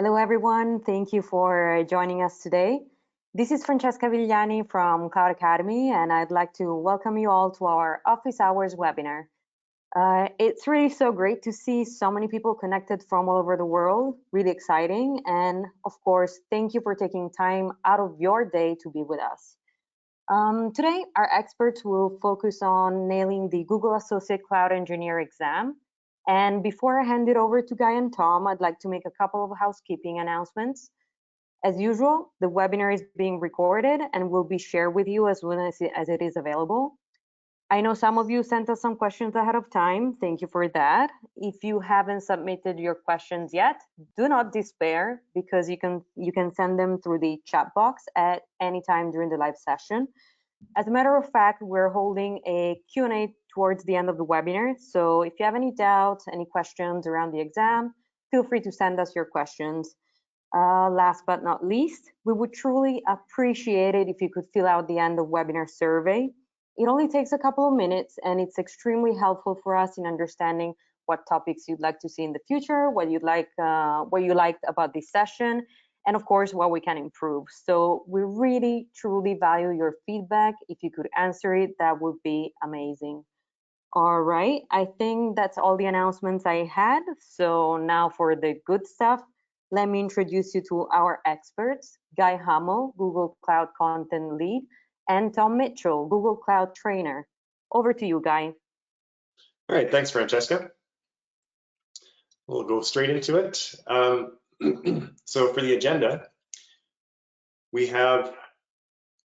Hello, everyone. Thank you for joining us today. This is Francesca Vigliani from Cloud Academy, and I'd like to welcome you all to our Office Hours webinar. It's really so great to see so many people connected from all over the world, really exciting. And of course, thank you for taking time out of your day to be with us. Today, our experts will focus on nailing the Google Associate Cloud Engineer exam. And before I hand it over to Guy and Tom, I'd like to make a couple of housekeeping announcements. As usual, the webinar is being recorded and will be shared with you as soon as it is available. I know some of you sent us some questions ahead of time. Thank you for that. If you haven't submitted your questions yet, do not despair, because you can send them through the chat box at any time during the live session. As a matter of fact, we're holding a Q&A towards the end of the webinar. So if you have any doubts, any questions around the exam, feel free to send us your questions. Last but not least, we would truly appreciate it if you could fill out the end of webinar survey. It only takes a couple of minutes, and it's extremely helpful for us in understanding what topics you'd like to see in the future, what you liked about this session, and of course, what we can improve. So we really, truly value your feedback. If you could answer it, that would be amazing. All right, I think that's all the announcements I had. So now for the good stuff, let me introduce you to our experts, Guy Hummel, Google Cloud Content Lead, and Tom Mitchell, Google Cloud Trainer. Over to you, Guy. All right, thanks, Francesca. We'll go straight into it. So for the agenda, we have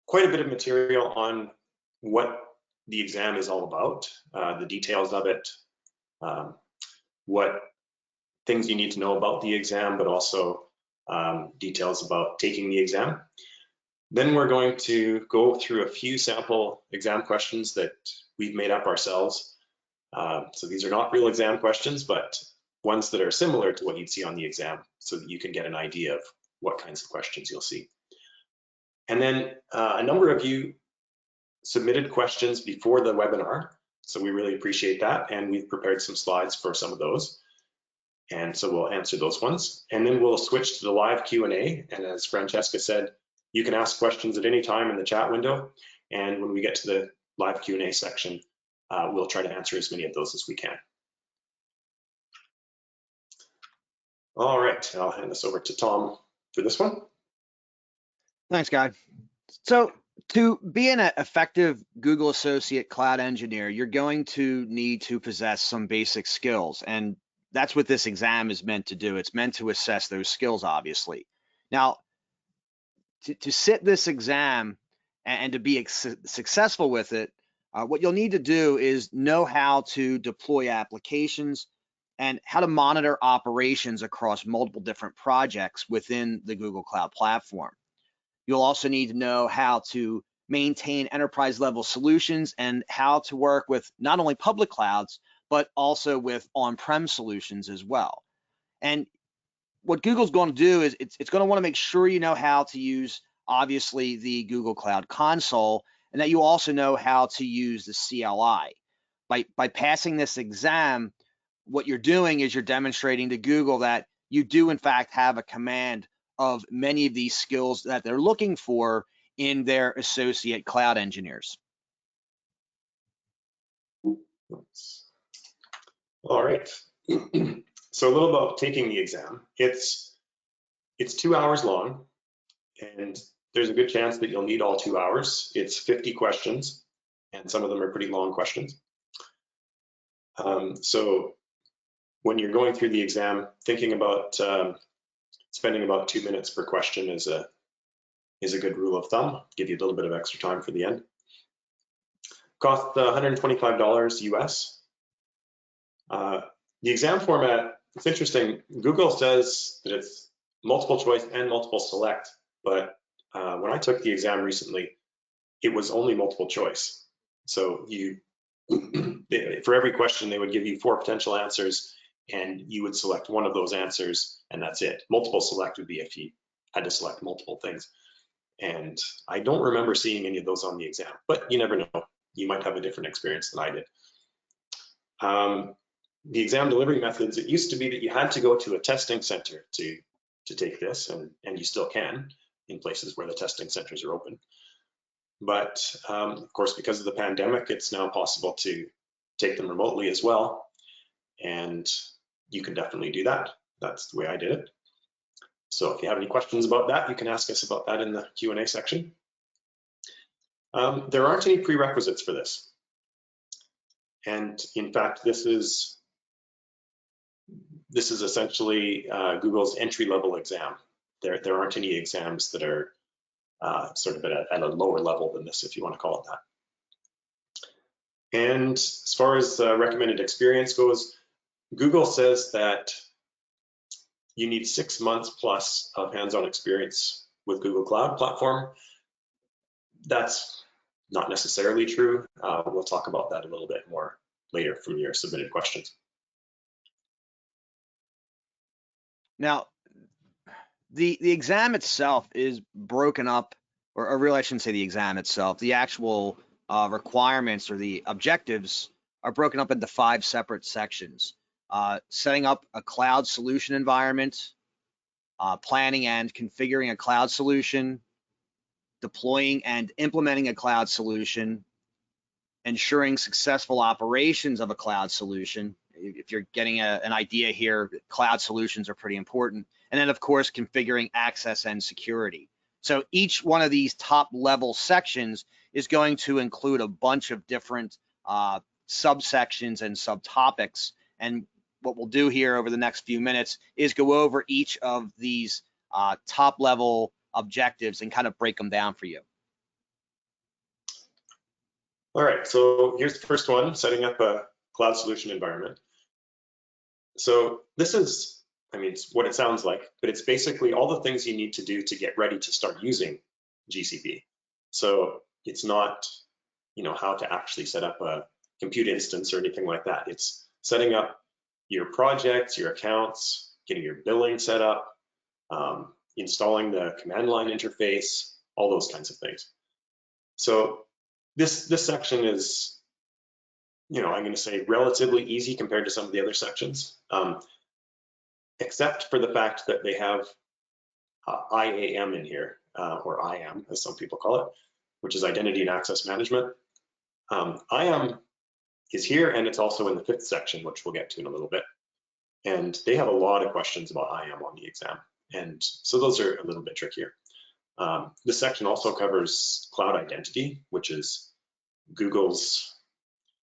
quite a bit of material on what the exam is all about, the details of it, what things you need to know about the exam, but also details about taking the exam. Then we're going to go through a few sample exam questions that we've made up ourselves. So these are not real exam questions, but ones that are similar to what you'd see on the exam, so that you can get an idea of what kinds of questions you'll see. And then a number of you submitted questions before the webinar, so we really appreciate that, and we've prepared some slides for some of those. And so we'll answer those ones. And then we'll switch to the live Q&A, and as Francesca said, you can ask questions at any time in the chat window, and when we get to the live Q&A section, we'll try to answer as many of those as we can. All right, I'll hand this over to Tom for this one. Thanks, Guy. So to be an effective Google Associate Cloud Engineer, you're going to need to possess some basic skills, and that's what this exam is meant to do. It's meant to assess those skills, obviously. Now, to sit this exam and to be successful with it, what you'll need to do is know how to deploy applications and how to monitor operations across multiple different projects within the Google Cloud Platform. You'll also need to know how to maintain enterprise level solutions and how to work with not only public clouds, but also with on-prem solutions as well. And what Google's going to do is it's going to want to make sure you know how to use, obviously, the Google Cloud Console, and that you also know how to use the CLI. By passing this exam, what you're doing is you're demonstrating to Google that you do, in fact, have a command of many of these skills that they're looking for in their associate cloud engineers. All right. So a little about taking the exam. It's 2 hours long, and there's a good chance that you'll need all 2 hours. It's 50 questions, and some of them are pretty long questions. So when you're going through the exam, thinking about spending about 2 minutes per question is a good rule of thumb. Give you a little bit of extra time for the end. Cost $125 US. The exam format, it's interesting. Google says that it's multiple choice and multiple select, but when I took the exam recently, it was only multiple choice. So for every question, they would give you 4 potential answers, and you would select one of those answers, and that's it. Multiple select would be if you had to select multiple things. And I don't remember seeing any of those on the exam, but you never know. You might have a different experience than I did. The exam delivery methods, it used to be that you had to go to a testing center to to take this, and you still can in places where the testing centers are open. But of course, because of the pandemic, it's now possible to take them remotely as well. And you can definitely do that. That's the way I did it. So if you have any questions about that, you can ask us about that in the Q&A section. There aren't any prerequisites for this. And in fact, this is essentially Google's entry-level exam. There aren't any exams that are sort of at a lower level than this, if you want to call it that. And as far as recommended experience goes, Google says that you need 6 months plus of hands-on experience with Google Cloud Platform. That's not necessarily true. We'll talk about that a little bit more later from your submitted questions. Now, the exam itself is broken up, or really I shouldn't say the exam itself, the actual requirements or the objectives are broken up into 5 separate sections. Setting up a cloud solution environment, planning and configuring a cloud solution, deploying and implementing a cloud solution, ensuring successful operations of a cloud solution. If you're getting an idea here, cloud solutions are pretty important. And then of course, configuring access and security. So each one of these top level sections is going to include a bunch of different subsections and subtopics. And what we'll do here over the next few minutes is go over each of these top level objectives and kind of break them down for you. All right, so here's the first one, setting up a cloud solution environment. So this is, I mean, it's what it sounds like, but it's basically all the things you need to do to get ready to start using GCP. So it's not, you know, how to actually set up a compute instance or anything like that. It's setting up your projects, your accounts, getting your billing set up, installing the command line interface, all those kinds of things. So this section is, you know, I'm going to say relatively easy compared to some of the other sections, except for the fact that they have IAM in here, or IAM as some people call it, which is Identity and Access Management. IAM is here, and it's also in the 5th section, which we'll get to in a little bit. And they have a lot of questions about IAM on the exam, and so those are a little bit trickier. This section also covers cloud identity, which is Google's,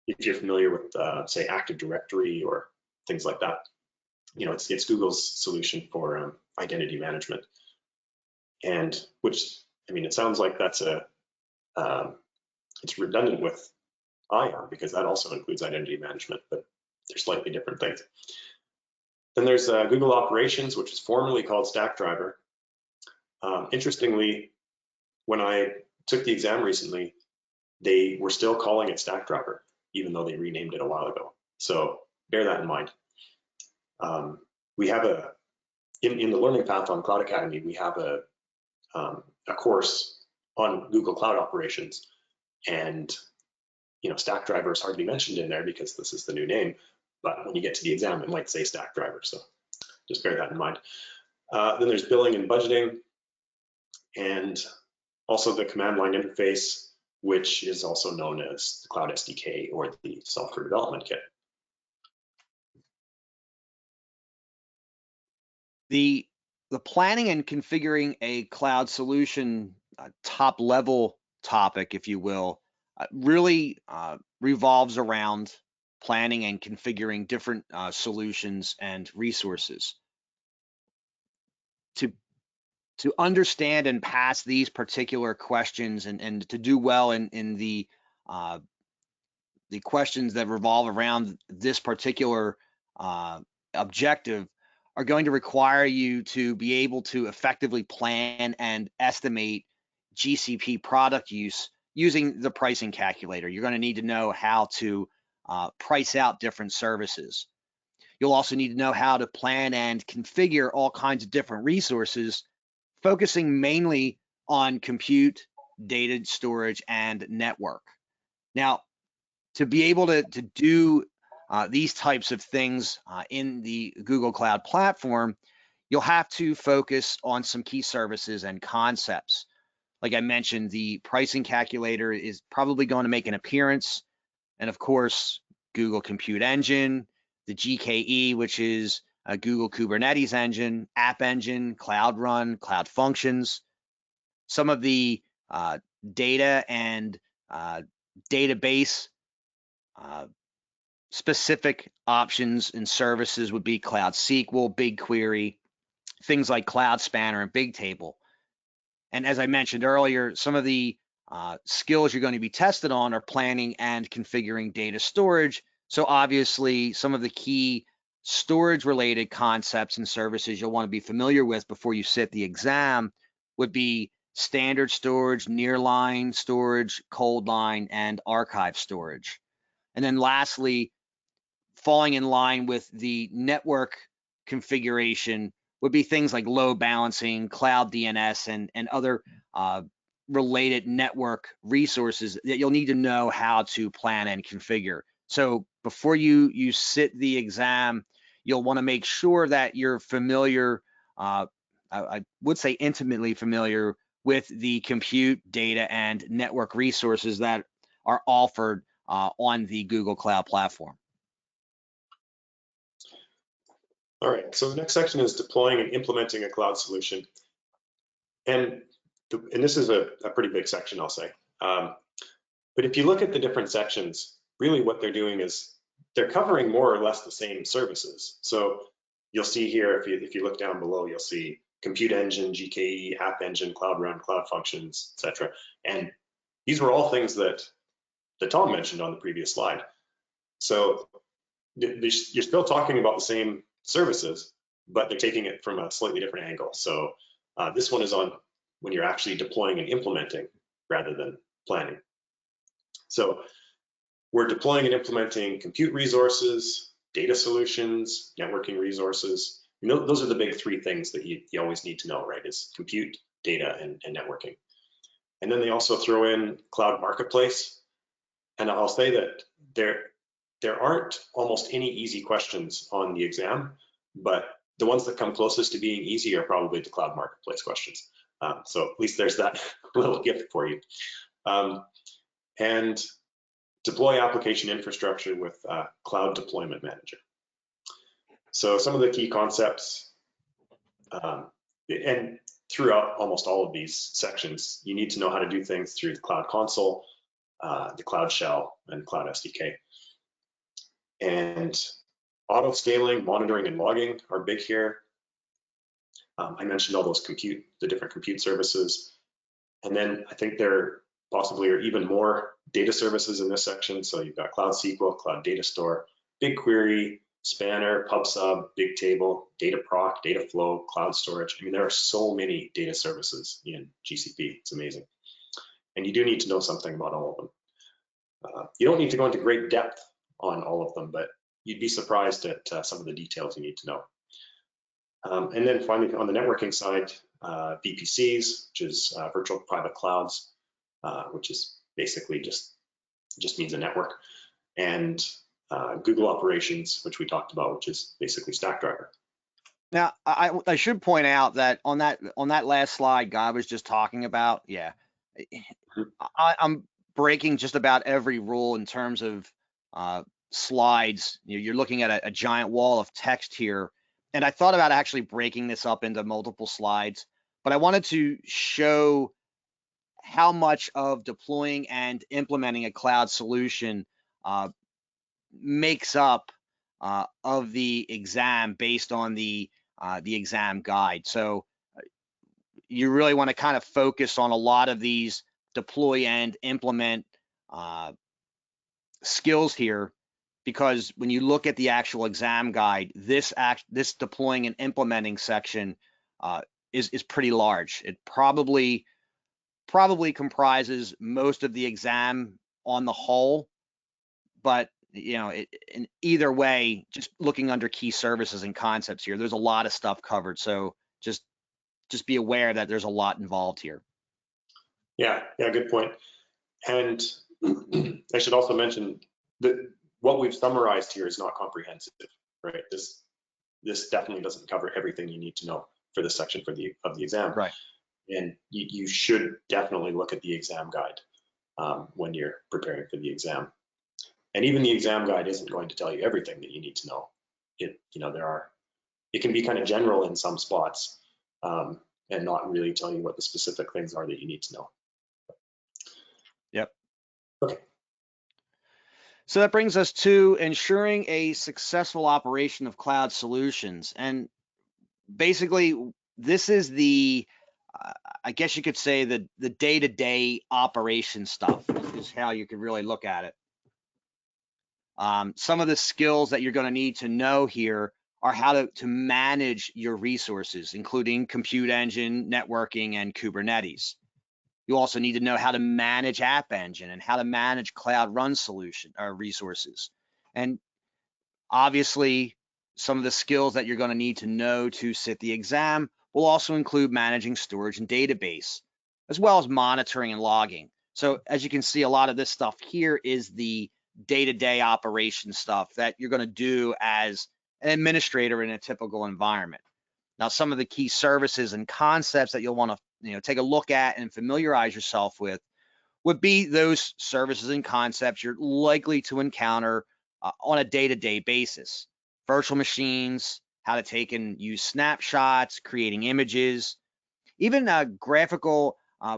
if you're familiar with, say, Active Directory or things like that, you know, it's Google's solution for identity management. And which, I mean, it sounds like that's it's redundant with IAM because that also includes identity management, but they're slightly different things. Then there's Google Operations, which was formerly called Stackdriver. Interestingly, when I took the exam recently, they were still calling it Stackdriver, even though they renamed it a while ago. So bear that in mind. We have in the learning path on Cloud Academy, we have a course on Google Cloud Operations, and you know, Stackdriver is hardly mentioned in there because this is the new name. But when you get to the exam, it might say Stackdriver. So just bear that in mind. Then there's billing and budgeting, and also the command line interface, which is also known as the Cloud SDK or the Software Development Kit. The planning and configuring a cloud solution top level topic, if you will, really revolves around planning and configuring different solutions and resources. To understand and pass these particular questions and to do well in the questions that revolve around this particular objective are going to require you to be able to effectively plan and estimate GCP product use using the pricing calculator. You're going to need to know how to price out different services. You'll also need to know how to plan and configure all kinds of different resources, focusing mainly on compute, data storage, and network. Now, to be able to do these types of things in the Google Cloud Platform, you'll have to focus on some key services and concepts. Like I mentioned, the pricing calculator is probably going to make an appearance. And of course, Google Compute Engine, the GKE, which is a Google Kubernetes Engine, App Engine, Cloud Run, Cloud Functions. Some of the data and database specific options and services would be Cloud SQL, BigQuery, things like Cloud Spanner and Bigtable. And as I mentioned earlier, some of the skills you're going to be tested on are planning and configuring data storage. So obviously, some of the key storage related concepts and services you'll want to be familiar with before you sit the exam would be standard storage, nearline storage, cold line, and archive storage. And then lastly, falling in line with the network configuration would be things like load balancing, cloud DNS, and other related network resources that you'll need to know how to plan and configure. So before you sit the exam, you'll want to make sure that you're familiar, I would say intimately familiar with the compute, data, and network resources that are offered on the Google Cloud Platform. All right, so the next section is deploying and implementing a cloud solution. And this is a pretty big section, I'll say. But if you look at the different sections, really what they're doing is they're covering more or less the same services. So you'll see here, if you look down below, you'll see Compute Engine, GKE, App Engine, Cloud Run, Cloud Functions, etc. And these were all things that Tom mentioned on the previous slide. So you're still talking about the same services, but they're taking it from a slightly different angle. So this one is on when you're actually deploying and implementing rather than planning. So we're deploying and implementing compute resources, data solutions, networking resources. You know, those are the big three things that you always need to know, right? Is compute, data, and networking. And then they also throw in cloud marketplace. And I'll say that there aren't almost any easy questions on the exam, but the ones that come closest to being easy are probably the cloud marketplace questions. So at least there's that little gift for you. And deploy application infrastructure with Cloud Deployment Manager. So some of the key concepts, and throughout almost all of these sections, you need to know how to do things through the Cloud Console, the Cloud Shell, and Cloud SDK. And auto scaling, monitoring, and logging are big here. I mentioned all those the different compute services. And then I think there possibly are even more data services in this section. So you've got Cloud SQL, Cloud Data Store, BigQuery, Spanner, PubSub, Bigtable, Dataproc, Dataflow, Cloud Storage. I mean, there are so many data services in GCP. It's amazing. And you do need to know something about all of them. You don't need to go into great depth on all of them, but you'd be surprised at some of the details you need to know. And then finally, on the networking side, VPCs, which is virtual private clouds, which is basically just means a network, and Google Operations, which we talked about, which is basically Stackdriver. Now, I should point out that on that last slide Guy was just talking about, yeah, I'm breaking just about every rule in terms of slides. You're looking at a giant wall of text here, and I thought about actually breaking this up into multiple slides, but I wanted to show how much of deploying and implementing a cloud solution makes up of the exam based on the exam guide. So you really want to kind of focus on a lot of these deploy and implement skills here, because when you look at the actual exam guide, this deploying and implementing section is pretty large. It probably comprises most of the exam on the whole, but you know, in either way, just looking under key services and concepts here, there's a lot of stuff covered. So just be aware that there's a lot involved here. Yeah, good point. And I should also mention that what we've summarized here is not comprehensive, right? this definitely doesn't cover everything you need to know for this section of the exam. Right. And you should definitely look at the exam guide when you're preparing for the exam. And even the exam guide isn't going to tell you everything that you need to know. It can be kind of general in some spots and not really tell you what the specific things are that you need to know. Yep. Okay. So that brings us to ensuring a successful operation of cloud solutions. And basically, this is the, I guess you could say the day-to-day operation stuff is how you could really look at it. Some of the skills that you're going to need to know here are how to manage your resources, including compute engine, networking, and Kubernetes. You also need to know how to manage App Engine and how to manage Cloud Run solution or resources. And obviously, some of the skills that you're going to need to know to sit the exam will also include managing storage and database, as well as monitoring and logging. So as you can see, a lot of this stuff here is the day-to-day operation stuff that you're going to do as an administrator in a typical environment. Now, some of the key services and concepts that you'll want to take a look at and familiarize yourself with would be those services and concepts you're likely to encounter on a day-to-day basis. Virtual machines, how to take and use snapshots, creating images, even graphical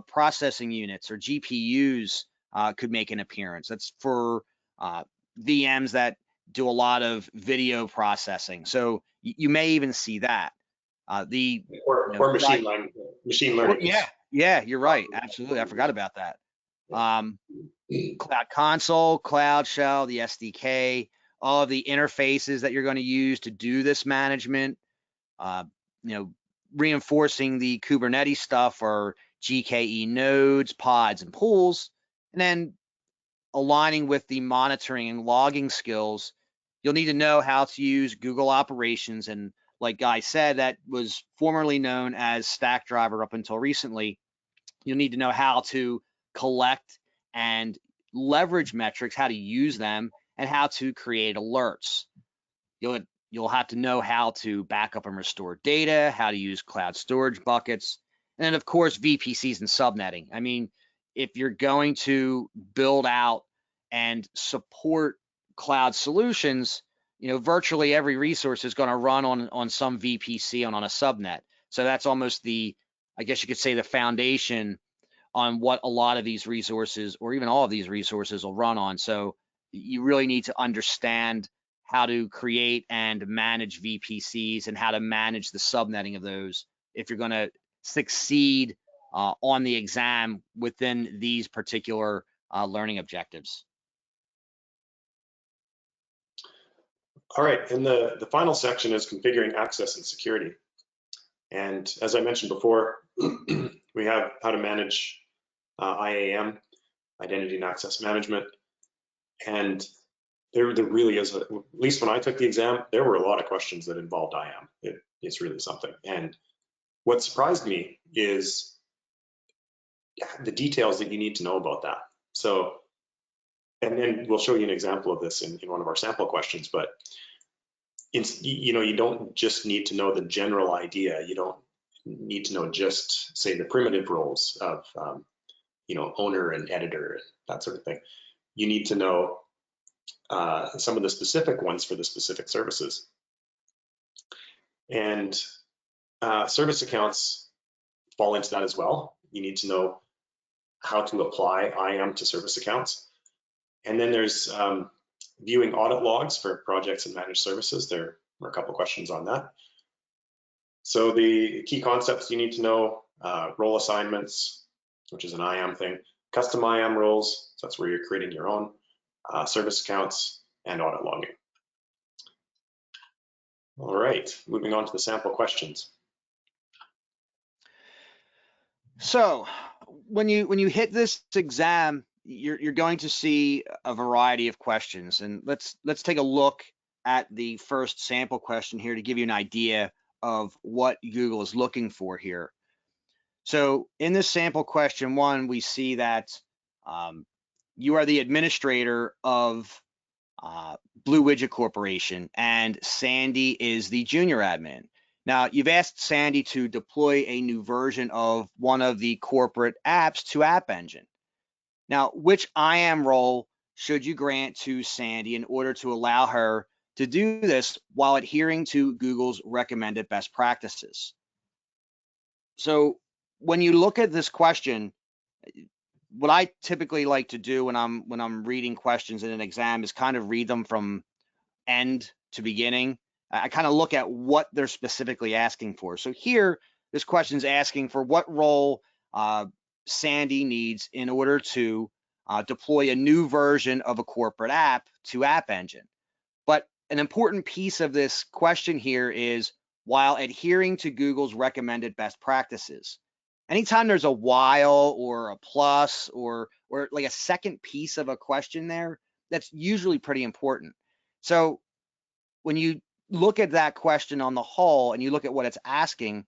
processing units or GPUs could make an appearance. That's for VMs that do a lot of video processing. So you may even see that. Or machine learning. Yeah, you're right. Absolutely. I forgot about that. Cloud Console, Cloud Shell, the SDK, all of the interfaces that you're going to use to do this management, reinforcing the Kubernetes stuff or GKE nodes, pods, and pools, and then aligning with the monitoring and logging skills. You'll need to know how to use Google Operations, and like Guy said, that was formerly known as Stackdriver up until recently. You'll need to know how to collect and leverage metrics, how to use them, and how to create alerts. You'll have to know how to back up and restore data, how to use cloud storage buckets, and then of course VPCs and subnetting. I mean, if you're going to build out and support cloud solutions, virtually every resource is going to run on some VPC and on a subnet. So that's almost I guess you could say, the foundation on what a lot of these resources, or even all of these resources, will run on. So you really need to understand how to create and manage VPCs and how to manage the subnetting of those if you're going to succeed on the exam within these particular learning objectives. All right, and the final section is configuring access and security. And as I mentioned before, we have how to manage IAM, identity and access management. And there really is, at least when I took the exam, there were a lot of questions that involved IAM. It's really something. And what surprised me is the details that you need to know about that. So, and then we'll show you an example of this in one of our sample questions, but you don't just need to know the general idea. You don't need to know just, say, the primitive roles of owner and editor and that sort of thing. You need to know some of the specific ones for the specific services. And service accounts fall into that as well. You need to know how to apply IAM to service accounts. And then there's viewing audit logs for projects and managed services. There are a couple questions on that. So the key concepts you need to know: role assignments, which is an IAM thing, custom IAM roles, so that's where you're creating your own, service accounts, and audit logging. All right, moving on to the sample questions. So when you hit this exam, you're going to see a variety of questions, and let's take a look at the first sample question here to give you an idea of what Google is looking for here. So in this sample question 1, we see that you are the administrator of Blue Widget Corporation, and Sandy is the junior admin. Now, you've asked Sandy to deploy a new version of one of the corporate apps to App Engine. Now, which IAM role should you grant to Sandy in order to allow her to do this while adhering to Google's recommended best practices? So when you look at this question, what I typically like to do when I'm reading questions in an exam is kind of read them from end to beginning. I kind of look at what they're specifically asking for. So here, this question is asking for what role Sandy needs in order to deploy a new version of a corporate app to App Engine. But an important piece of this question here is while adhering to Google's recommended best practices. Anytime there's a while or a plus or like a second piece of a question there, that's usually pretty important. So when you look at that question on the whole and you look at what it's asking,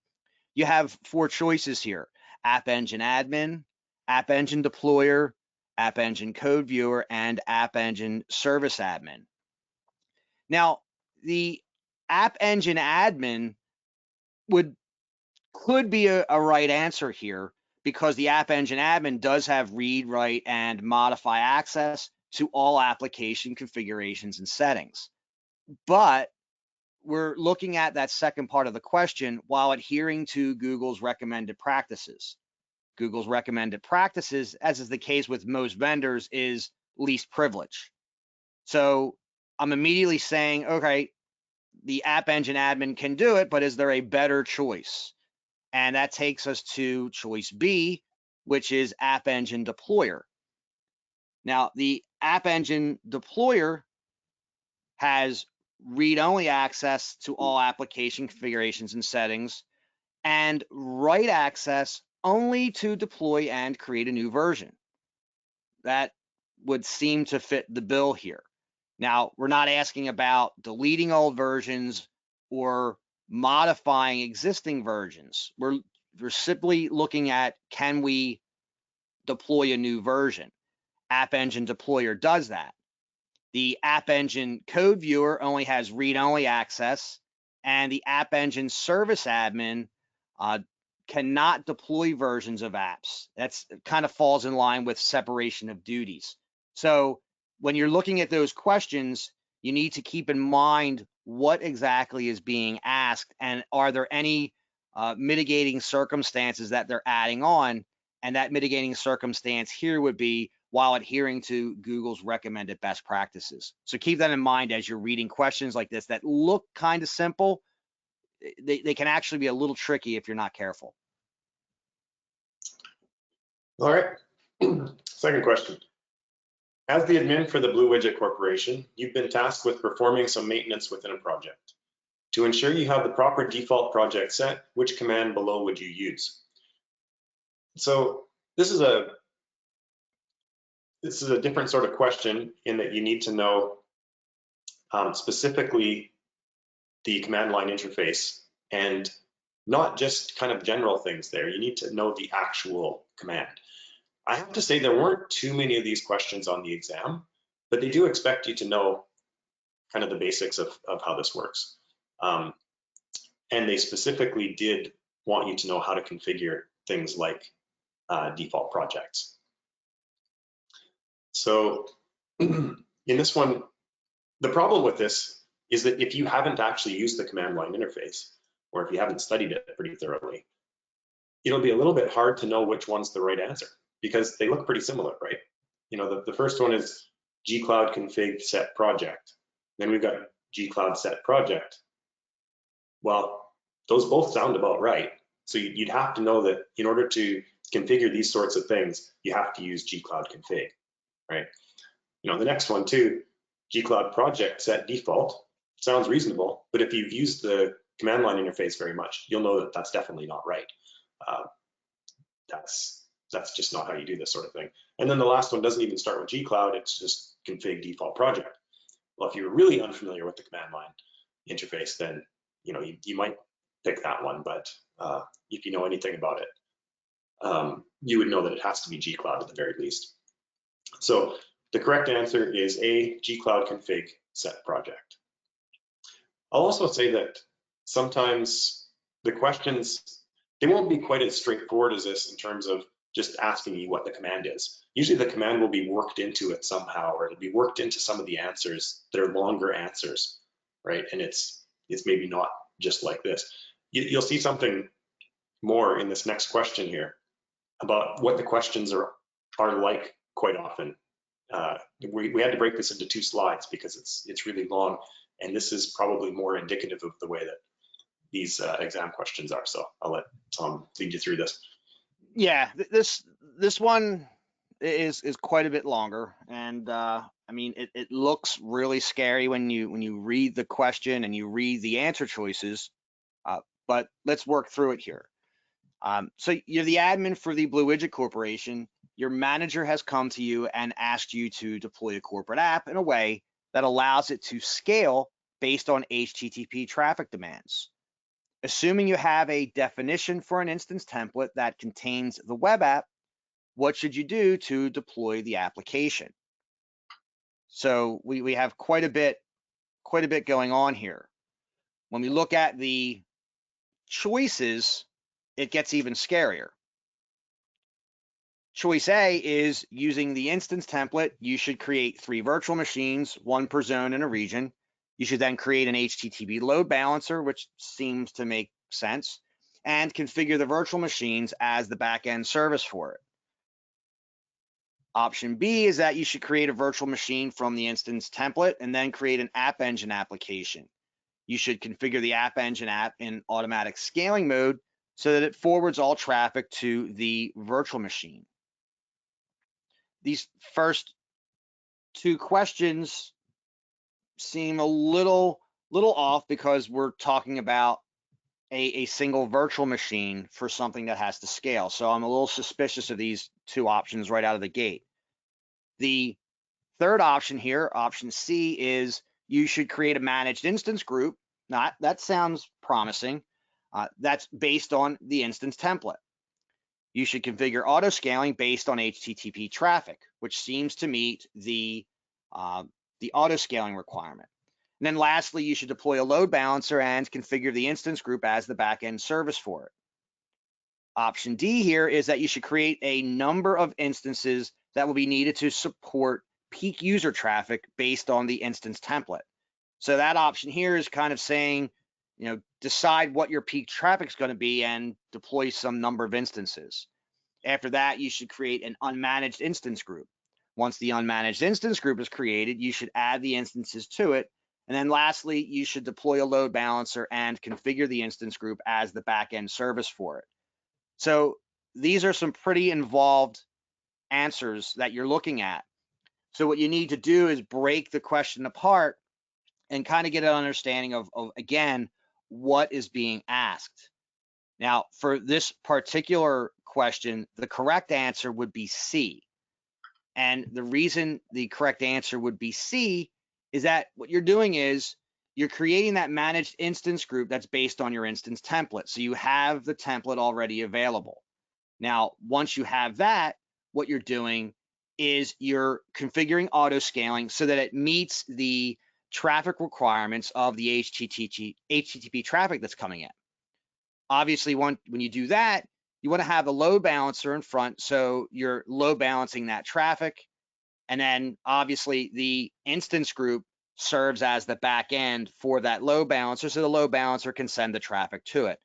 you have 4 choices here: App Engine Admin, App Engine Deployer, App Engine Code Viewer, and App Engine Service Admin. Now, the App Engine Admin could be a right answer here because the App Engine Admin does have read, write, and modify access to all application configurations and settings. But we're looking at that second part of the question while adhering to Google's recommended practices. Google's recommended practices, as is the case with most vendors, is least privilege. So I'm immediately saying, okay, the App Engine Admin can do it, but is there a better choice? And that takes us to choice B, which is App Engine Deployer. Now, the App Engine Deployer has read-only access to all application configurations and settings, and write access only to deploy and create a new version. That would seem to fit the bill here. Now, we're not asking about deleting old versions or modifying existing versions. We're simply looking at, can we deploy a new version? App Engine Deployer does that. The App Engine Code Viewer only has read-only access, and the App Engine Service Admin cannot deploy versions of apps. That's kind of falls in line with separation of duties. So when you're looking at those questions, you need to keep in mind what exactly is being asked, and are there any mitigating circumstances that they're adding on? And that mitigating circumstance here would be while adhering to Google's recommended best practices. So keep that in mind as you're reading questions like this that look kind of simple. They can actually be a little tricky if you're not careful. All right, second question. As the admin for the Blue Widget Corporation, you've been tasked with performing some maintenance within a project. To ensure you have the proper default project set, which command below would you use? So this is a different sort of question in that you need to know specifically the command line interface, and not just kind of general things there. You need to know the actual command. I have to say there weren't too many of these questions on the exam, but they do expect you to know kind of the basics of how this works. And they specifically did want you to know how to configure things like default projects. So in this one, the problem with this is that if you haven't actually used the command line interface, or if you haven't studied it pretty thoroughly, it'll be a little bit hard to know which one's the right answer because they look pretty similar, right? You know, the first one is gcloud config set project. Then we've got gcloud set project. Well, those both sound about right. So you'd have to know that in order to configure these sorts of things, you have to use gcloud config, right? You know, the next one too, gcloud project set default, sounds reasonable, but if you've used the command line interface very much, you'll know that that's definitely not right. That's just not how you do this sort of thing. And then the last one doesn't even start with gcloud, it's just config default project. Well, if you're really unfamiliar with the command line interface, then you know you might pick that one, but if you know anything about it, you would know that it has to be gcloud at the very least. So The correct answer is A, gcloud config set project. I'll also say that sometimes the questions, they won't be quite as straightforward as this in terms of just asking you what the command is. Usually the command will be worked into it somehow, or it'll be worked into some of the answers that are longer answers, right? And it's maybe not just like this. You'll see something more in this next question here about what the questions are like quite often. We had to break this into 2 slides because it's really long, and this is probably more indicative of the way that these exam questions are. So I'll let Tom lead you through this. Yeah, this one is quite a bit longer, and I mean it looks really scary when you read the question and you read the answer choices, but let's work through it here. So you're the admin for the Blue Widget Corporation. Your manager has come to you and asked you to deploy a corporate app in a way that allows it to scale based on HTTP traffic demands. Assuming you have a definition for an instance template that contains the web app, what should you do to deploy the application? So we have quite a bit going on here. When we look at the choices, it gets even scarier. Choice A is using the instance template. You should create 3 virtual machines, 1 per zone in a region. You should then create an HTTP load balancer, which seems to make sense, and configure the virtual machines as the backend service for it. Option B is that you should create a virtual machine from the instance template and then create an App Engine application. You should configure the App Engine app in automatic scaling mode so that it forwards all traffic to the virtual machine. These first 2 questions seem a little off because we're talking about a single virtual machine for something that has to scale. So I'm a little suspicious of these 2 options right out of the gate. The third option here, option C, is you should create a managed instance group. That sounds promising. That's based on the instance template. You should configure auto scaling based on HTTP traffic, which seems to meet the auto scaling requirement. And then lastly, you should deploy a load balancer and configure the instance group as the backend service for it. Option D here is that you should create a number of instances that will be needed to support peak user traffic based on the instance template. So that option here is kind of saying, decide what your peak traffic is going to be and deploy some number of instances. After that, you should create an unmanaged instance group. Once the unmanaged instance group is created, you should add the instances to it. And then lastly, you should deploy a load balancer and configure the instance group as the backend service for it. So these are some pretty involved answers that you're looking at. So what you need to do is break the question apart and kind of get an understanding of again, what is being asked. Now, for this particular question, the correct answer would be C. And the reason the correct answer would be C is that what you're doing is you're creating that managed instance group that's based on your instance template. So you have the template already available. Now, once you have that, what you're doing is you're configuring auto scaling so that it meets the traffic requirements of the HTTP traffic that's coming in. Obviously, when you do that, you want to have a load balancer in front, so you're load balancing that traffic. And then obviously the instance group serves as the back end for that load balancer, so the load balancer can send the traffic to it.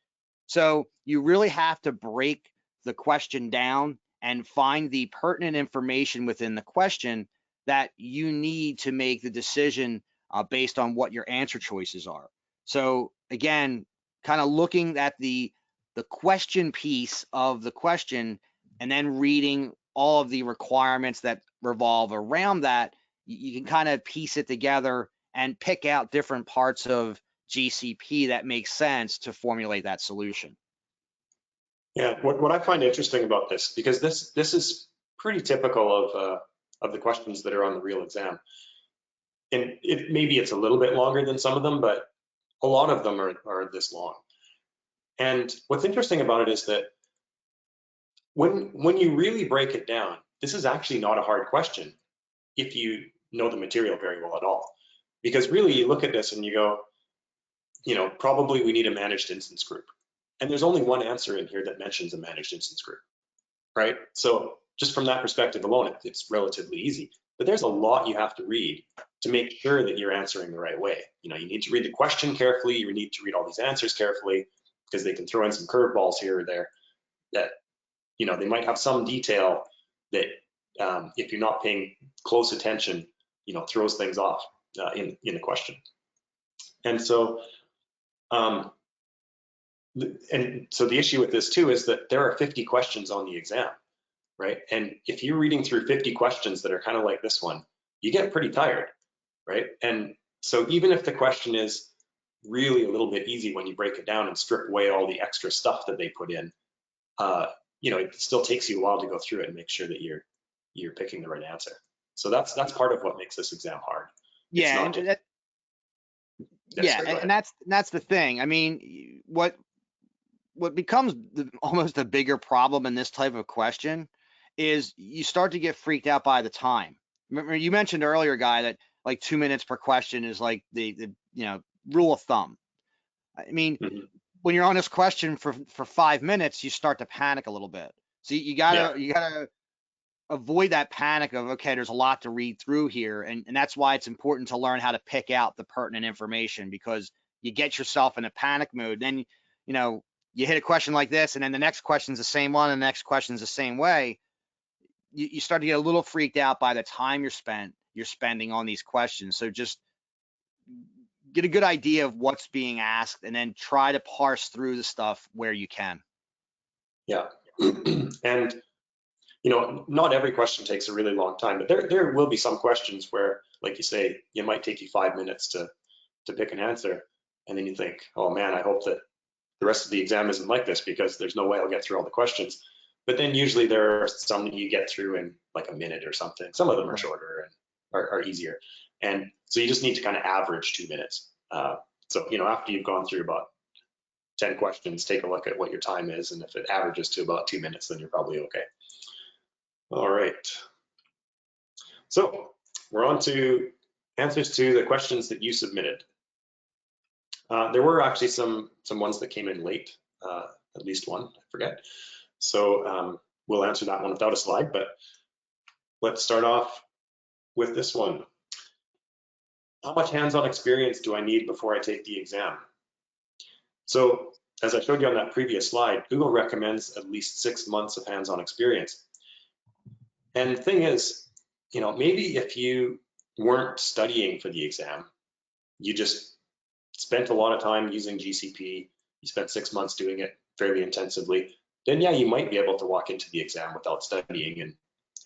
So you really have to break the question down and find the pertinent information within the question that you need to make the decision based on what your answer choices are. So again, kind of looking at the question piece of the question and then reading all of the requirements that revolve around that, you can kind of piece it together and pick out different parts of GCP that make sense to formulate that solution. Yeah, what I find interesting about this, because this is pretty typical of the questions that are on the real exam. And maybe it's a little bit longer than some of them, but a lot of them are this long. And what's interesting about it is that when you really break it down, this is actually not a hard question. if you know the material very well at all. Because really you look at this and you go, probably we need a managed instance group. And there's only one answer in here that mentions a managed instance group, right? So just from that perspective alone, it's relatively easy. But there's a lot you have to read to make sure that you're answering the right way. You need to read the question carefully. You need to read all these answers carefully, because they can throw in some curveballs here or there that, they might have some detail that if you're not paying close attention, throws things off in the question. And so, the issue with this too is that there are 50 questions on the exam, right? And if you're reading through 50 questions that are kind of like this one, you get pretty tired, right? And so even if the question is really a little bit easy when you break it down and strip away all the extra stuff that they put in, it still takes you a while to go through it and make sure that you're picking the right answer. So that's part of what makes this exam hard. Yeah, and that's the thing. I mean, what becomes almost a bigger problem in this type of question is you start to get freaked out by the time. Remember, you mentioned earlier, Guy, that like 2 minutes per question is like the rule of thumb. I mean, when you're on this question for 5 minutes, you start to panic a little bit. So you gotta avoid that panic of, okay, there's a lot to read through here, and that's why it's important to learn how to pick out the pertinent information, because you get yourself in a panic mode. Then you hit a question like this, and then the next question's the same one, and the next question's the same way. You start to get a little freaked out by the time you're spending on these questions. So just get a good idea of what's being asked, and then try to parse through the stuff where you can. Yeah, and not every question takes a really long time, but there will be some questions where, like you say, it might take you 5 minutes to pick an answer, and then you think, oh man, I hope that the rest of the exam isn't like this, because there's no way I'll get through all the questions. But then usually there are some that you get through in like a minute or something. Some of them are shorter and are easier. And so you just need to kind of average 2 minutes. So, after you've gone through about 10 questions, take a look at what your time is. And if it averages to about 2 minutes, then you're probably okay. All right. So we're on to answers to the questions that you submitted. There were actually some ones that came in late, at least one, I forget. So we'll answer that one without a slide, but let's start off with this one. How much hands-on experience do I need before I take the exam? So as I showed you on that previous slide, Google recommends at least 6 months of hands-on experience. And the thing is, maybe if you weren't studying for the exam, you just spent a lot of time using GCP, you spent 6 months doing it fairly intensively, then yeah, you might be able to walk into the exam without studying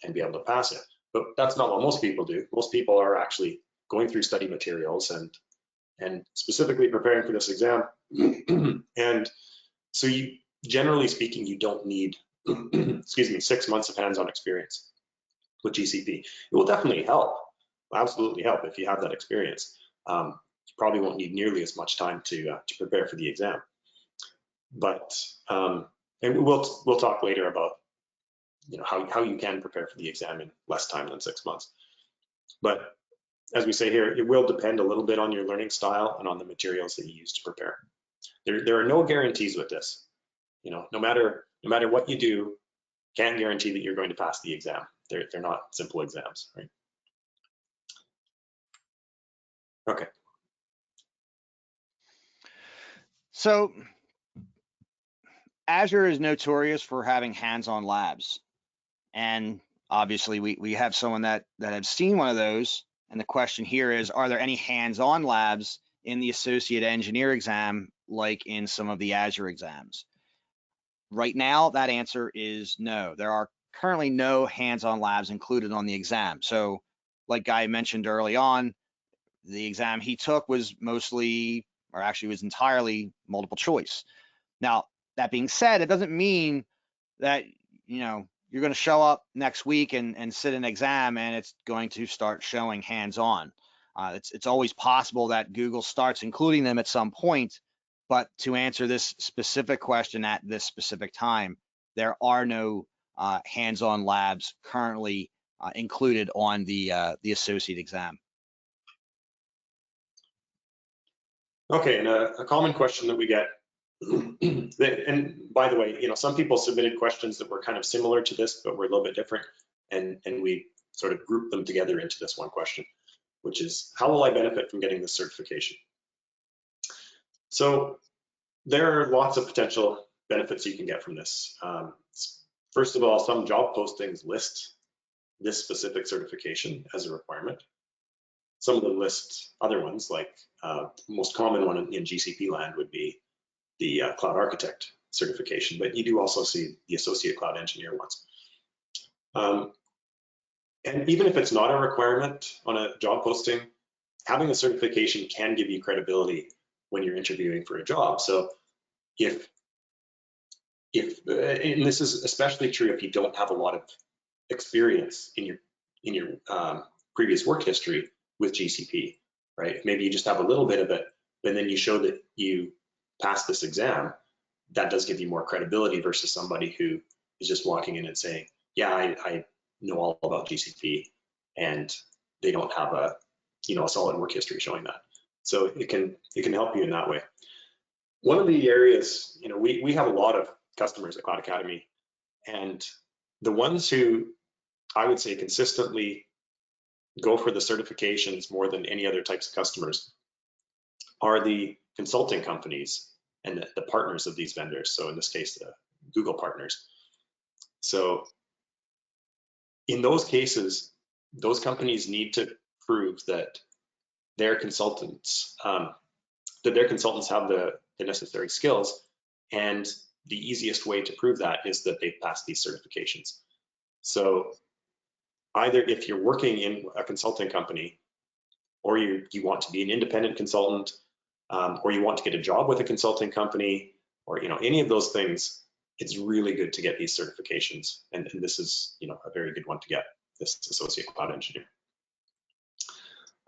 and be able to pass it. But that's not what most people do. Most people are actually going through study materials and specifically preparing for this exam. And so generally speaking, you don't need, 6 months of hands-on experience with GCP. It will definitely help, absolutely help if you have that experience. You probably won't need nearly as much time to prepare for the exam. But and we'll talk later about how you can prepare for the exam in less time than 6 months. But as we say here, it will depend a little bit on your learning style and on the materials that you use to prepare. There are no guarantees with this. No matter what you do, can't guarantee that you're going to pass the exam. They're not simple exams, right? Okay. So Azure is notorious for having hands-on labs, and obviously we have someone that have seen one of those. And the question here is, are there any hands-on labs in the associate engineer exam like in some of the Azure exams? Right now, that answer is no. There are currently no hands-on labs included on the exam. So like Guy mentioned early on, the exam he took was mostly, or actually was entirely, multiple choice. Now, that being said, it doesn't mean that you're going to show up next week and sit an exam and it's going to start showing hands-on. It's always possible that Google starts including them at some point, but to answer this specific question at this specific time, there are no hands-on labs currently included on the associate exam. Okay, and a common question that we get, and by the way, some people submitted questions that were kind of similar to this, but were a little bit different, and we sort of grouped them together into this one question, which is, how will I benefit from getting this certification? So there are lots of potential benefits you can get from this. First of all, some job postings list this specific certification as a requirement. Some of them list other ones, like the most common one in GCP land would be the Cloud Architect certification, but you do also see the Associate Cloud Engineer ones. And even if it's not a requirement on a job posting, having a certification can give you credibility when you're interviewing for a job. So if and this is especially true if you don't have a lot of experience in your previous work history with GCP, right? Maybe you just have a little bit of it, but then you show that you passed this exam. That does give you more credibility versus somebody who is just walking in and saying, yeah, I know all about GCP, and they don't have a solid work history showing that. So it can help you in that way. One of the areas, we have a lot of customers at Cloud Academy, and the ones who I would say consistently go for the certifications more than any other types of customers are the consulting companies and the partners of these vendors. So in this case, the Google partners. So in those cases, those companies need to prove that their consultants have the necessary skills, and the easiest way to prove that is that they've passed these certifications. So either if you're working in a consulting company, or you want to be an independent consultant, or you want to get a job with a consulting company, or any of those things, it's really good to get these certifications. And this is a very good one to get, this Associate Cloud Engineer.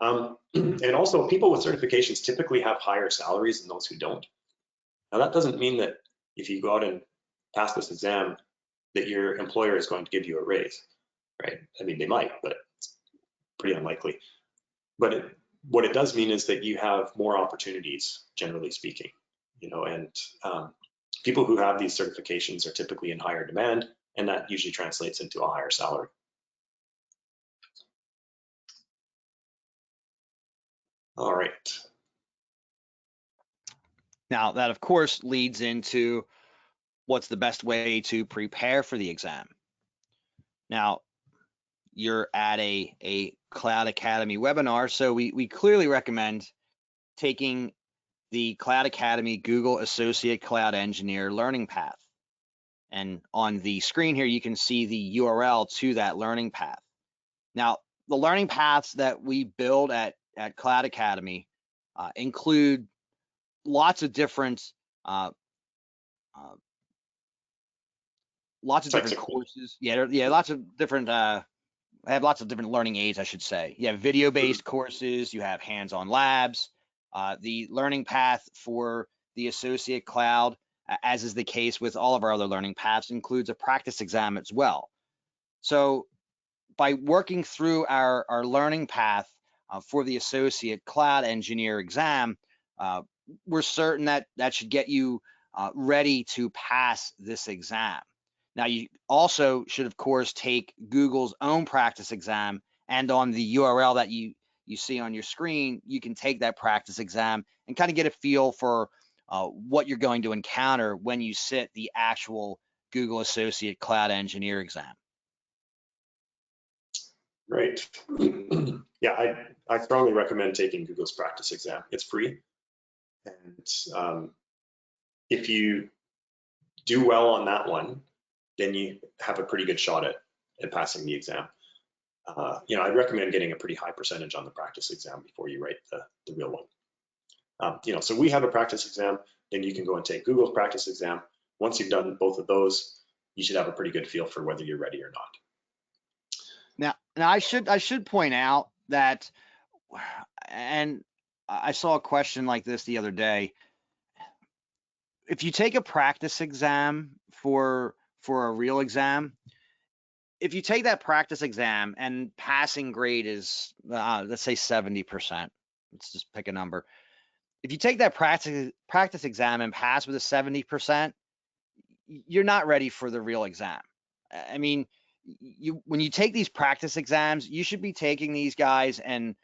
And also, people with certifications typically have higher salaries than those who don't. Now, that doesn't mean that if you go out and pass this exam, that your employer is going to give you a raise, right? I mean, they might, but it's pretty unlikely. But what it does mean is that you have more opportunities, generally speaking, and people who have these certifications are typically in higher demand, and that usually translates into a higher salary. All right. Now, that of course leads into what's the best way to prepare for the exam. Now, you're at a Cloud Academy webinar, so we clearly recommend taking the Cloud Academy Google Associate Cloud Engineer learning path. And on the screen here, you can see the URL to that learning path. Now, the learning paths that we build at Cloud Academy include lots of different courses. Yeah, lots of different. I have lots of different learning aids, I should say. You have video-based courses. You have hands-on labs. The learning path for the Associate Cloud, as is the case with all of our other learning paths, includes a practice exam as well. So by working through our learning path for the Associate Cloud Engineer exam, we're certain that should get you ready to pass this exam. Now, you also should, of course, take Google's own practice exam, and on the URL that you see on your screen, you can take that practice exam and kind of get a feel for what you're going to encounter when you sit the actual Google Associate Cloud Engineer exam. Right. Yeah, I strongly recommend taking Google's practice exam. It's free, and if you do well on that one, then you have a pretty good shot at passing the exam. I'd recommend getting a pretty high percentage on the practice exam before you write the real one. So we have a practice exam, then you can go and take Google's practice exam. Once you've done both of those, you should have a pretty good feel for whether you're ready or not. Now I should point out that, and I saw a question like this the other day. If you take a practice exam for a real exam, if you take that practice exam and passing grade is, let's say 70%, let's just pick a number. If you take that practice exam and pass with a 70%, you're not ready for the real exam. I mean, when you take these practice exams, you should be taking these guys and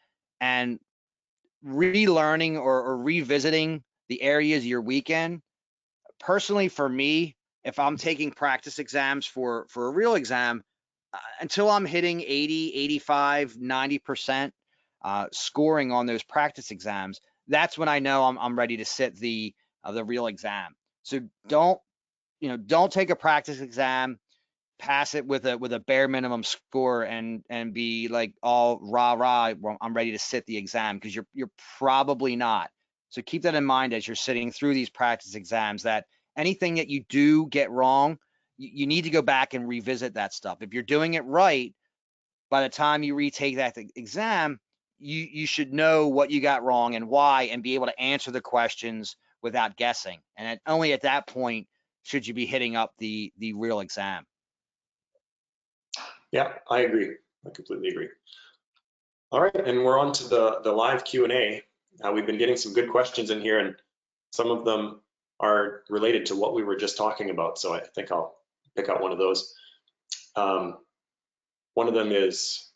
relearning or revisiting the areas you're weak in. Personally, for me, if I'm taking practice exams for a real exam, until I'm hitting 80, 85, 90% scoring on those practice exams, that's when I know I'm ready to sit the real exam. So don't take a practice exam, pass it with a bare minimum score and be like all rah, well, I'm ready to sit the exam, because you're probably not. So keep that in mind as you're sitting through these practice exams, that anything that you do get wrong, you need to go back and revisit that stuff. If you're doing it right, by the time you retake that exam, you should know what you got wrong and why, and be able to answer the questions without guessing. And only at that point should you be hitting up the real exam. Yeah, I agree. I completely agree. All right, and we're on to the live Q&A. We've been getting some good questions in here, and some of them are related to what we were just talking about, so I think I'll pick out one of those. One of them is,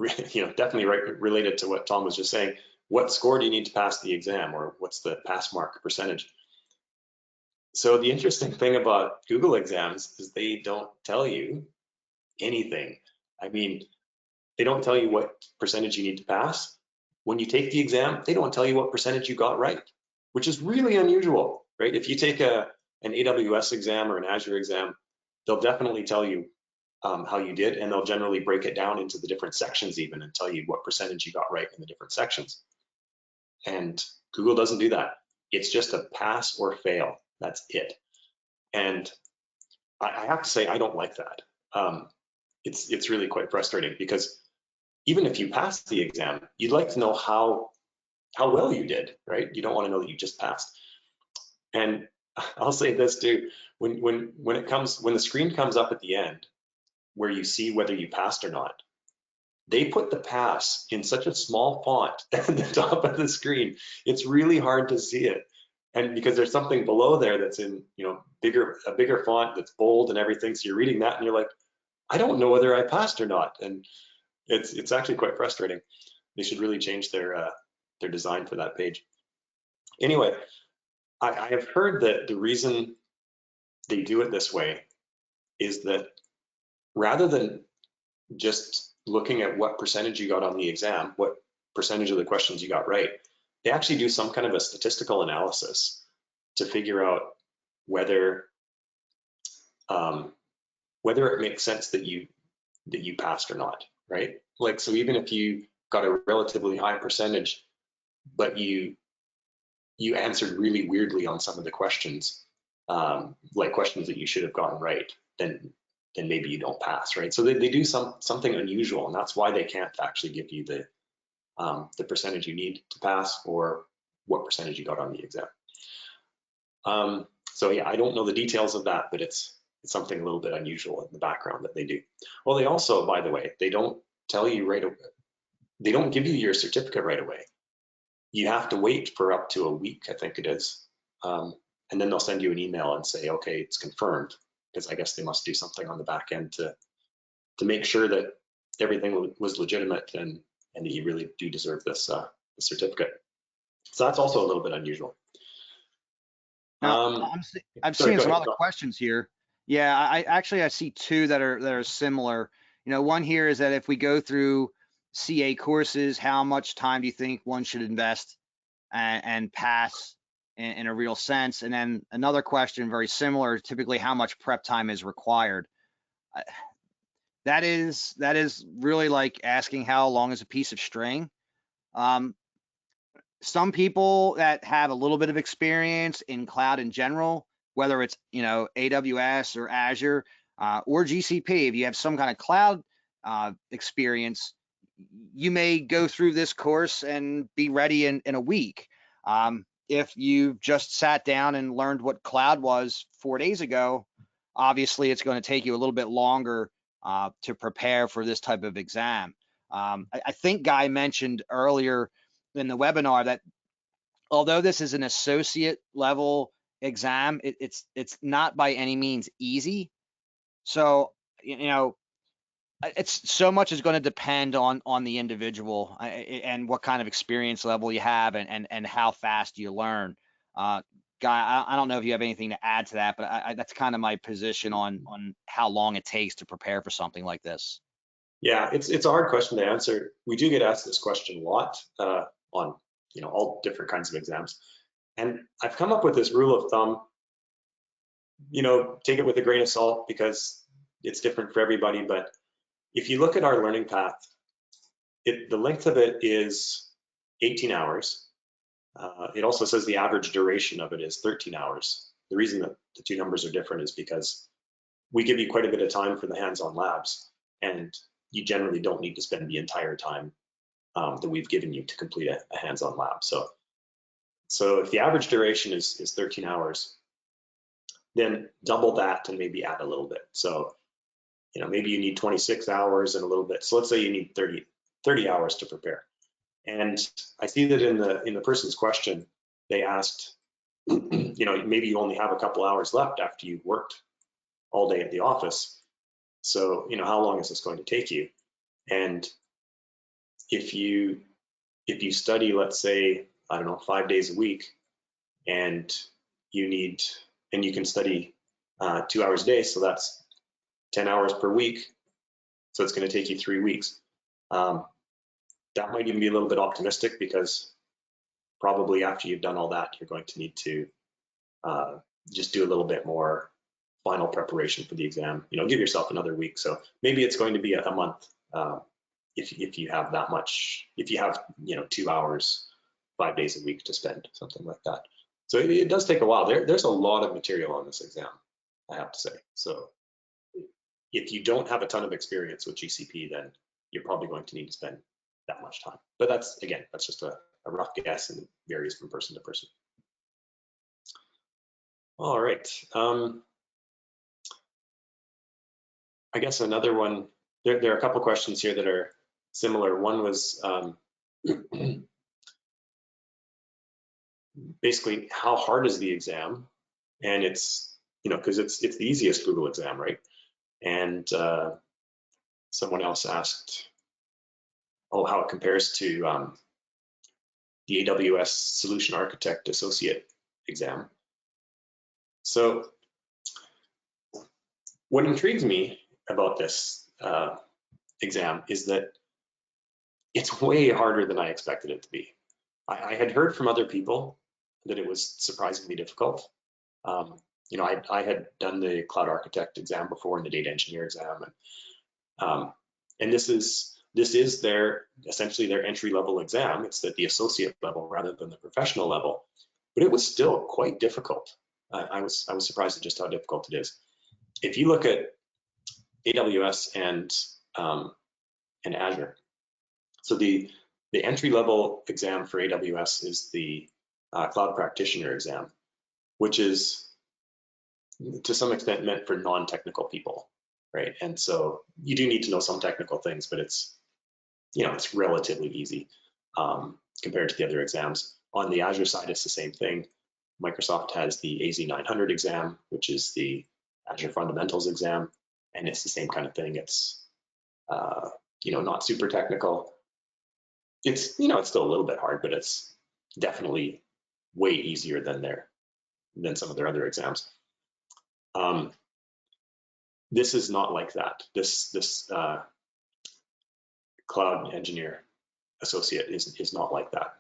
definitely related to what Tom was just saying. What score do you need to pass the exam, or what's the pass mark percentage? So the interesting thing about Google exams is they don't tell you anything. I mean, they don't tell you what percentage you need to pass. When you take the exam, they don't tell you what percentage you got right, which is really unusual, right? If you take an AWS exam or an Azure exam, they'll definitely tell you how you did, and they'll generally break it down into the different sections even, and tell you what percentage you got right in the different sections. And Google doesn't do that. It's just a pass or fail. That's it. And I have to say, I don't like that. It's really quite frustrating, because even if you pass the exam, you'd like to know how well you did, right? You don't want to know that you just passed. And I'll say this too: when the screen comes up at the end, where you see whether you passed or not, they put the pass in such a small font at the top of the screen, it's really hard to see it. And because there's something below there that's in a bigger font that's bold and everything, so you're reading that and you're like, I don't know whether I passed or not. And it's actually quite frustrating. They should really change their design for that page. Anyway, I have heard that the reason they do it this way is that rather than just looking at what percentage you got on the exam, what percentage of the questions you got right, they actually do some kind of a statistical analysis to figure out whether it makes sense that you passed or not, right? Like, so even if you got a relatively high percentage, but you answered really weirdly on some of the questions, like questions that you should have gotten right, then maybe you don't pass, right? So they do something unusual, and that's why they can't actually give you the percentage you need to pass, or what percentage you got on the exam. So yeah, I don't know the details of that, but it's something a little bit unusual in the background that they do. Well, they also, by the way, they don't tell you right away. They don't give you your certificate right away. You have to wait for up to a week, I think it is. And then they'll send you an email and say, okay, it's confirmed, because I guess they must do something on the back end to make sure that everything was legitimate, and that you really do deserve this certificate. So that's also a little bit unusual. Now, I'm seeing some other questions here. Yeah, I see two that are similar. One here is that if we go through CA courses, how much time do you think one should invest and pass in a real sense? And then another question very similar, typically how much prep time is required? That is really like asking how long is a piece of string. Some people that have a little bit of experience in cloud in general, whether it's AWS or Azure or GCP, if you have some kind of cloud experience, you may go through this course and be ready in a week. If you just sat down and learned what cloud was 4 days ago, obviously it's going to take you a little bit longer to prepare for this type of exam. I think Guy mentioned earlier in the webinar that although this is an associate level exam, it's not by any means easy. So, you know, it's so much is going to depend on the individual and what kind of experience level you have and how fast you learn. Guy, I don't know if you have anything to add to that, but that's kind of my position on how long it takes to prepare for something like this. Yeah, it's a hard question to answer. We do get asked this question a lot on all different kinds of exams, and I've come up with this rule of thumb. Take it with a grain of salt because it's different for everybody. But if you look at our learning path, the length of it is 18 hours. It also says the average duration of it is 13 hours. The reason that the two numbers are different is because we give you quite a bit of time for the hands-on labs, and you generally don't need to spend the entire time that we've given you to complete a hands-on lab. So if the average duration is 13 hours, then double that and maybe add a little bit. So maybe you need 26 hours and a little bit. So let's say you need 30 hours to prepare. And I see that in the person's question, they asked, maybe you only have a couple hours left after you've worked all day at the office. So, how long is this going to take you? And if you study, let's say, I don't know, 5 days a week, and you can study 2 hours a day, so that's 10 hours per week. So it's going to take you 3 weeks. That might even be a little bit optimistic because probably after you've done all that, you're going to need to just do a little bit more final preparation for the exam. Give yourself another week. So maybe it's going to be a month if you have that much. If you have 2 hours, 5 days a week to spend, something like that. So it does take a while. There's a lot of material on this exam, I have to say. So if you don't have a ton of experience with GCP, then you're probably going to need to spend that much time. But that's just a rough guess and varies from person to person. All right. I guess another one, there are a couple questions here that are similar. One was basically how hard is the exam? And it's, because it's the easiest Google exam, right? And someone else asked, how it compares to the AWS Solution Architect Associate exam. So what intrigues me about this exam is that it's way harder than I expected it to be. I had heard from other people that it was surprisingly difficult. I had done the Cloud Architect exam before and the Data Engineer exam, and this is essentially their entry-level exam. It's at the associate level rather than the professional level, but it was still quite difficult. I was surprised at just how difficult it is. If you look at AWS and Azure, so the entry-level exam for AWS is the Cloud Practitioner exam, which is to some extent meant for non-technical people, right? And so you do need to know some technical things, but it's relatively easy compared to the other exams. On the Azure side, it's the same thing. Microsoft has the AZ900 exam, which is the Azure Fundamentals exam, and it's the same kind of thing. It's not super technical. It's it's still a little bit hard, but it's definitely way easier than some of their other exams. This is not like that. This Cloud Engineer Associate is not like that.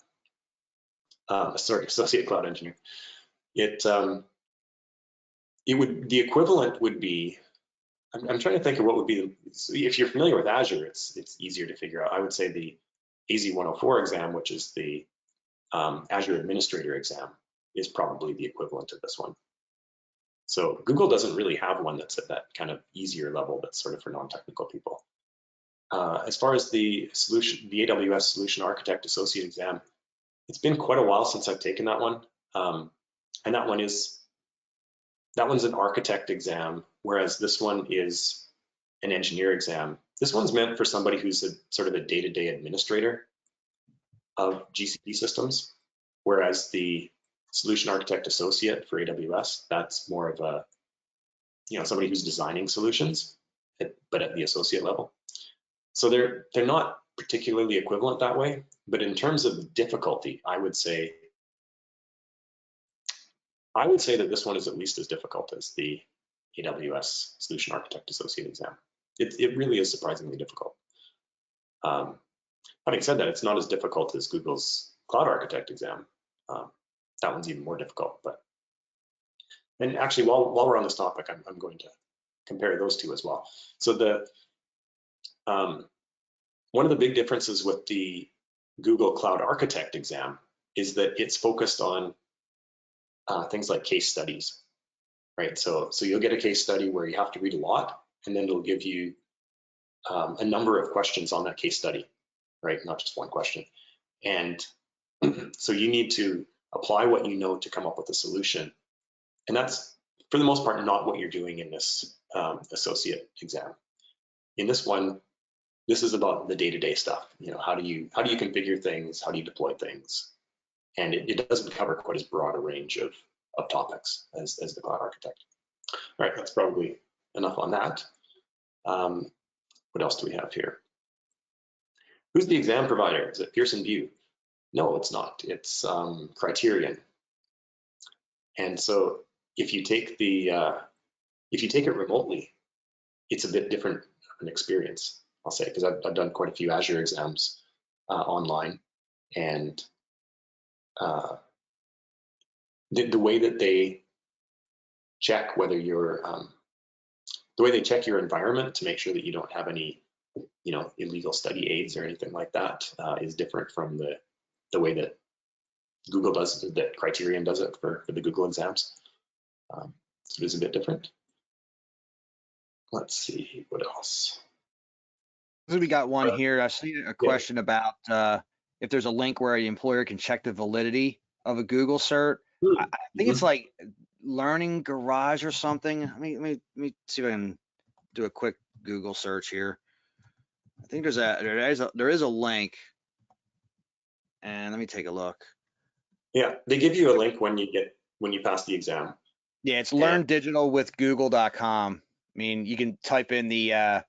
Associate Cloud Engineer. The equivalent would be, I'm trying to think of what would be, if you're familiar with Azure, it's easier to figure out. I would say the AZ104 exam, which is the Azure Administrator exam, is probably the equivalent of this one. So Google doesn't really have one that's at that kind of easier level that's sort of for non-technical people. As far as the AWS Solution Architect Associate exam, it's been quite a while since I've taken that one. And that one's an architect exam, whereas this one is an engineer exam. This one's meant for somebody who's a sort of a day-to-day administrator of GCP systems, whereas the solution architect associate for AWS, that's more of a, somebody who's designing solutions, but at the associate level. So they're not particularly equivalent that way, but in terms of difficulty, I would say that this one is at least as difficult as the AWS Solution Architect Associate exam. It really is surprisingly difficult. Having said that, it's not as difficult as Google's Cloud Architect exam. That one's even more difficult. And actually, while we're on this topic, I'm going to compare those two as well. So one of the big differences with the Google Cloud Architect exam is that it's focused on things like case studies, right? So you'll get a case study where you have to read a lot, and then it'll give you a number of questions on that case study, right? Not just one question. And so you need to apply what you know to come up with a solution. And that's, for the most part, not what you're doing in this associate exam. In this one, this is about the day-to-day stuff. How do you configure things? How do you deploy things? And it doesn't cover quite as broad a range of topics as the Cloud Architect. All right, that's probably enough on that. What else do we have here? Who's the exam provider? Is it Pearson VUE? No, it's not. It's Criterion. And so if you take it remotely, it's a bit different of an experience, I'll say, because I've done quite a few Azure exams online, and the way that they check whether you're the way they check your environment to make sure that you don't have any illegal study aids or anything like that is different from the way that Google does it, that Criterion does it for the Google exams. So it is a bit different. Let's see what else. We got one here. I see a question about if there's a link where the employer can check the validity of a Google cert. I think it's like Learning Garage or something. Let me see if I can do a quick Google search here. I think there is a link, and let me take a look. Yeah, they give you a link when you pass the exam. Yeah, it's learndigitalwithgoogle.com. I mean, you can type in the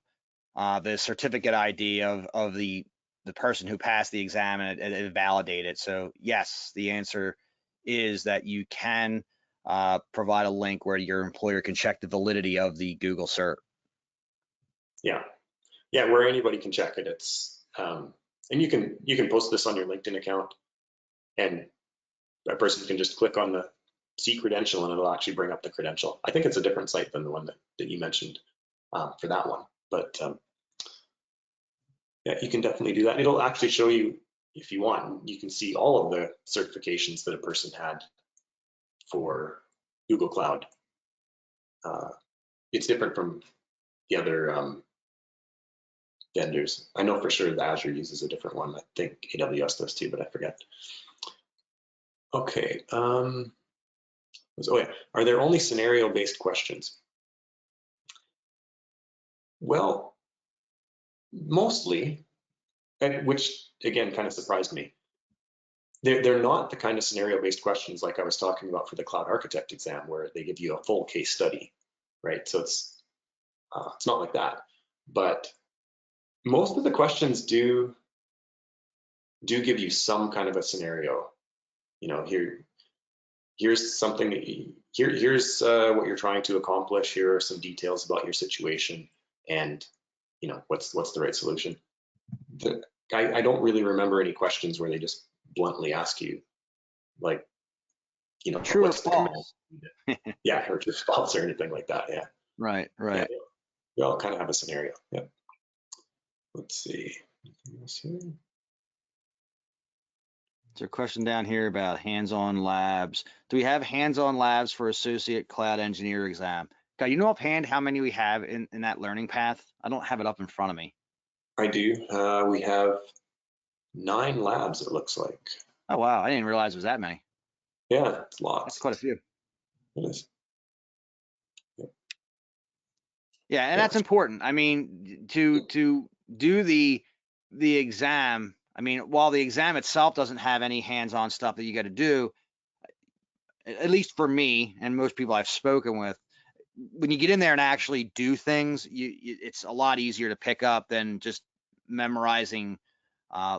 certificate ID of the person who passed the exam and it validate it. So yes, the answer is that you can provide a link where your employer can check the validity of the Google cert. Yeah, where anybody can check it. It's and you can post this on your LinkedIn account, and a person can just click on the see credential and it'll actually bring up the credential. I think it's a different site than the one that you mentioned for that one, but yeah, you can definitely do that. It'll actually show you, if you want, you can see all of the certifications that a person had for Google Cloud. It's different from the other vendors. I know for sure that Azure uses a different one. I think AWS does too, but I forget. Okay. Oh yeah, are there only scenario-based questions? Well, mostly, and which again kind of surprised me. They're not the kind of scenario-based questions like I was talking about for the Cloud Architect exam, where they give you a full case study, right? So it's not like that. But most of the questions do give you some kind of a scenario. Here's something. Here's what you're trying to accomplish. Here are some details about your situation, and what's the right solution. I don't really remember any questions where they just bluntly ask you, like, true or what's the command? false? Yeah, or true or false or anything like that. Yeah. Right. Yeah, we all kind of have a scenario. Yeah. Let's see. There's a question down here about hands-on labs. Do we have hands-on labs for associate cloud engineer exam? God, you know offhand how many we have in that learning path? I don't have it up in front of me. I do. We have 9 labs, it looks like. Oh, wow. I didn't realize it was that many. Yeah, it's lots. That's quite a few. It is. Yeah. Yeah, and Yeah. that's important. I mean, to do the exam, I mean, while the exam itself doesn't have any hands-on stuff that you got to do, at least for me and most people I've spoken with, when you get in there and actually do things, it's a lot easier to pick up than just memorizing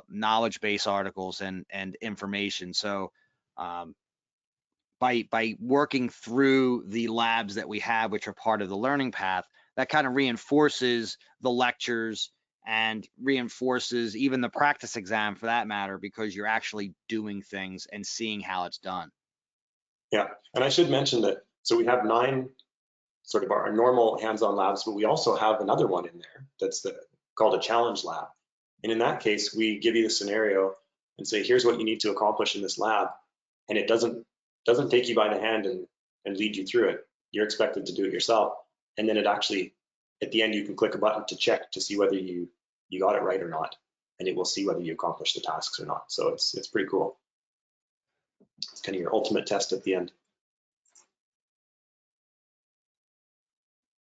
knowledge base articles and information. So by working through the labs that we have, which are part of the learning path, that kind of reinforces the lectures and reinforces even the practice exam for that matter, because you're actually doing things and seeing how it's done. Yeah, and I should mention that, so we have 9 sort of our normal hands-on labs, but we also have another one in there that's called a challenge lab. And in that case, we give you the scenario and say, here's what you need to accomplish in this lab. And it doesn't take you by the hand and lead you through it. You're expected to do it yourself. And then it actually, at the end, you can click a button to check to see whether you got it right or not. And it will see whether you accomplished the tasks or not. So it's pretty cool. It's kind of your ultimate test at the end.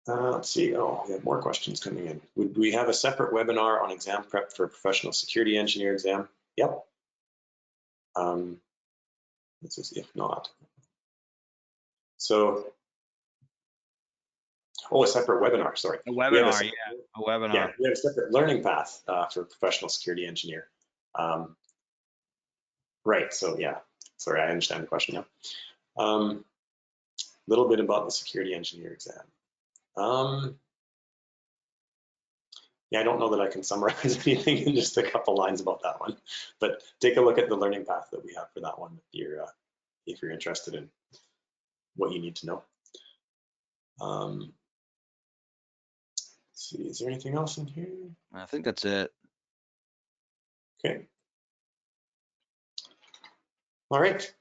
Let's see. Oh, we have more questions coming in. Would we have a separate webinar on exam prep for professional security engineer exam? Yep. This is if not. So, a separate webinar. Sorry. A webinar, a webinar. Yeah, we have a separate learning path for professional security engineer. Right. So yeah. Sorry, I understand the question now. Little bit about the security engineer exam. Yeah, I don't know that I can summarize anything in just a couple lines about that one, but take a look at the learning path that we have for that one if you're interested in what you need to know. Let's see, is there anything else in here? I think that's it. Okay. All right.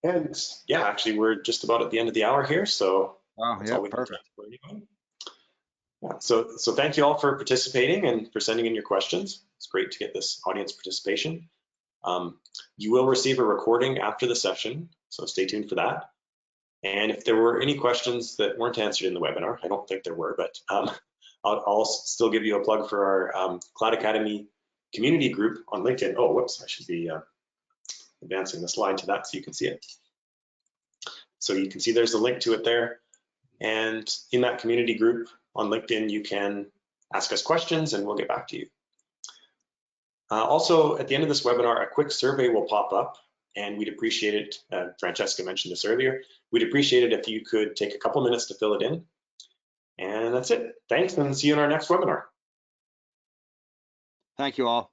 And yeah, actually, we're just about at the end of the hour here, so that's all we have time for anyway. Yeah, so thank you all for participating and for sending in your questions. It's great to get this audience participation. You will receive a recording after the session, so stay tuned for that. And if there were any questions that weren't answered in the webinar, I don't think there were, but I'll still give you a plug for our Cloud Academy community group on LinkedIn. Oh, whoops, I should be advancing the slide to that so you can see it. So you can see there's a link to it there. And in that community group on LinkedIn, you can ask us questions and we'll get back to you. Also, at the end of this webinar, a quick survey will pop up and we'd appreciate it. Francesca mentioned this earlier. We'd appreciate it if you could take a couple minutes to fill it in. And that's it. Thanks and see you in our next webinar. Thank you all.